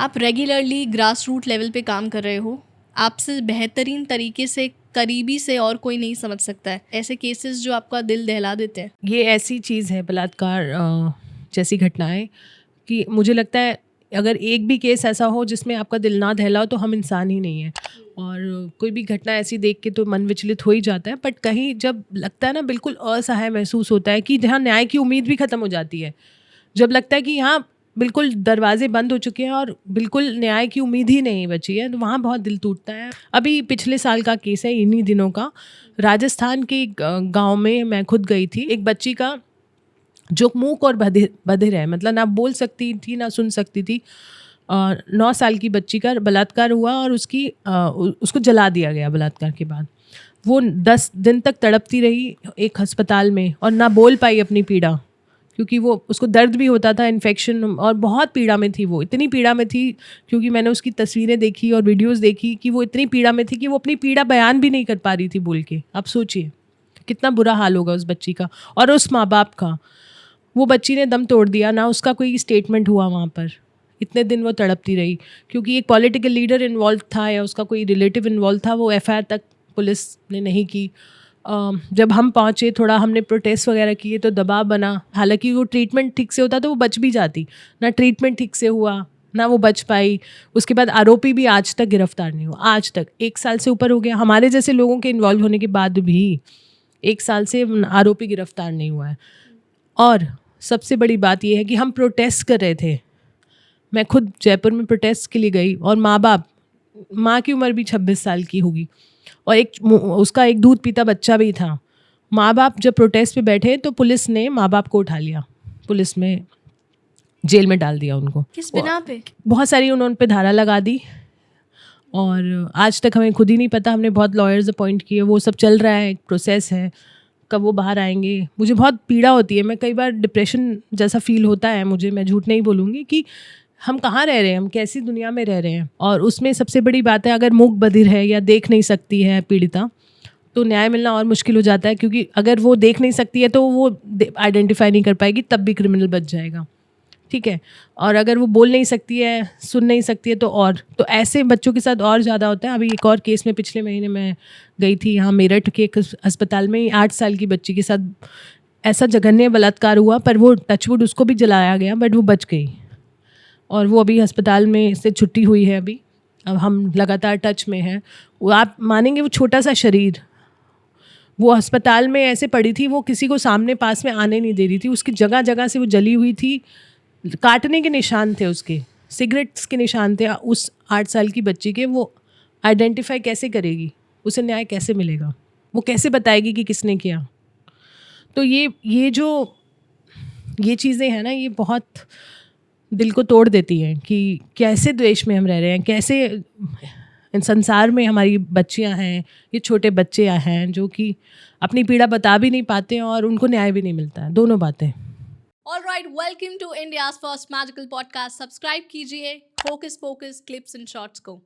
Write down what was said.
आप regularly grass root level पे काम कर रहे हो, आपसे बेहतरीन तरीके से करीबी से और कोई नहीं समझ सकता है ऐसे केसेस जो आपका दिल दहला देते हैं। ये ऐसी चीज़ है बलात्कार जैसी घटनाएं कि मुझे लगता है अगर एक भी केस ऐसा हो जिसमें आपका दिल ना दहला हो तो हम इंसान ही नहीं है। और कोई भी घटना ऐसी देख के तो मन विचलित हो ही जाता है, बट कहीं जब लगता है ना बिल्कुल असहाय महसूस होता है कि जहाँ न्याय की उम्मीद भी ख़त्म हो जाती है, जब लगता है कि यहाँ बिल्कुल दरवाजे बंद हो चुके हैं और बिल्कुल न्याय की उम्मीद ही नहीं बची है, तो वहाँ बहुत दिल टूटता है। अभी पिछले साल का केस है, इन्हीं दिनों का। राजस्थान के गांव में मैं खुद गई थी। एक बच्ची का जो मूक और बधिर है, मतलब ना बोल सकती थी ना सुन सकती थी, 9 साल की बच्ची का बलात्कार हुआ और उसको जला दिया गया। बलात्कार के बाद वो 10 दिन तक तड़पती रही एक अस्पताल में और ना बोल पाई अपनी पीड़ा, क्योंकि वो उसको दर्द भी होता था, इन्फेक्शन, और बहुत पीड़ा में थी। वो इतनी पीड़ा में थी क्योंकि मैंने उसकी तस्वीरें देखी और वीडियोस देखी कि वो इतनी पीड़ा में थी कि वो अपनी पीड़ा बयान भी नहीं कर पा रही थी बोल के। आप सोचिए कितना बुरा हाल होगा उस बच्ची का और उस माँ बाप का। वो बच्ची ने दम तोड़ दिया, ना उसका कोई स्टेटमेंट हुआ वहाँ पर। इतने दिन वो तड़पती रही क्योंकि एक पॉलिटिकल लीडर इन्वॉल्व था या उसका कोई रिलेटिव इन्वॉल्व था। वो एफआईआर तक पुलिस ने नहीं की। जब हम पहुँचे, थोड़ा हमने प्रोटेस्ट वगैरह किए तो दबाव बना। हालांकि वो ट्रीटमेंट ठीक से होता तो वो बच भी जाती, ना ट्रीटमेंट ठीक से हुआ ना वो बच पाई। उसके बाद आरोपी भी आज तक गिरफ्तार नहीं हुआ। आज तक 1 साल से ऊपर हो गया, हमारे जैसे लोगों के इन्वॉल्व होने के बाद भी 1 साल से आरोपी गिरफ्तार नहीं हुआ है। और सबसे बड़ी बात यह है कि हम प्रोटेस्ट कर रहे थे। मैं खुद जयपुर में प्रोटेस्ट के लिए गई और माँ की उम्र भी 26 साल की होगी और उसका एक दूध पीता बच्चा भी था। माँ बाप जब प्रोटेस्ट पे बैठे तो पुलिस ने माँ बाप को उठा लिया, पुलिस में जेल में डाल दिया उनको। किस बिना पे? बहुत सारी उन्होंने पे धारा लगा दी और आज तक हमें खुद ही नहीं पता। हमने बहुत लॉयर्स अपॉइंट किए, वो सब चल रहा है, एक प्रोसेस है, कब वो बाहर आएंगे। मुझे बहुत पीड़ा होती है, मैं कई बार डिप्रेशन जैसा फील होता है मुझे, मैं झूठ नहीं बोलूँगी, कि हम कहाँ रह रहे हैं, हम कैसी दुनिया में रह रहे हैं। और उसमें सबसे बड़ी बात है, अगर मूक बधिर है या देख नहीं सकती है पीड़िता, तो न्याय मिलना और मुश्किल हो जाता है, क्योंकि अगर वो देख नहीं सकती है तो वो आइडेंटिफाई नहीं कर पाएगी, तब भी क्रिमिनल बच जाएगा। ठीक है। और अगर वो बोल नहीं सकती है, सुन नहीं सकती है, तो ऐसे बच्चों के साथ और ज़्यादा होता है। अभी एक और केस में पिछले महीने मैं गई थी, यहाँ मेरठ के एक अस्पताल में 8 साल की बच्ची के साथ ऐसा जघन्य बलात्कार हुआ, पर वो टचवुड उसको भी जलाया गया, बट वो बच गई और वो अभी अस्पताल में से छुट्टी हुई है। अभी अब हम लगातार टच में हैं। वो आप मानेंगे, वो छोटा सा शरीर, वो अस्पताल में ऐसे पड़ी थी, वो किसी को सामने पास में आने नहीं दे रही थी। उसकी जगह जगह से वो जली हुई थी, काटने के निशान थे, उसके सिगरेट्स के निशान थे उस 8 साल की बच्ची के। वो आइडेंटिफाई कैसे करेगी, उसे न्याय कैसे मिलेगा, वो कैसे बताएगी कि किसने किया। तो ये चीज़ें हैं ना, ये बहुत दिल को तोड़ देती हैं कि कैसे देश में हम रह रहे हैं, कैसे इन संसार में हमारी बच्चियां हैं, ये छोटे बच्चे हैं जो कि अपनी पीड़ा बता भी नहीं पाते हैं और उनको न्याय भी नहीं मिलता है, दोनों बातें। Alright, welcome to India's first magical podcast. Subscribe कीजिए होकिस पोकिस क्लिप्स एंड शॉर्ट्स को।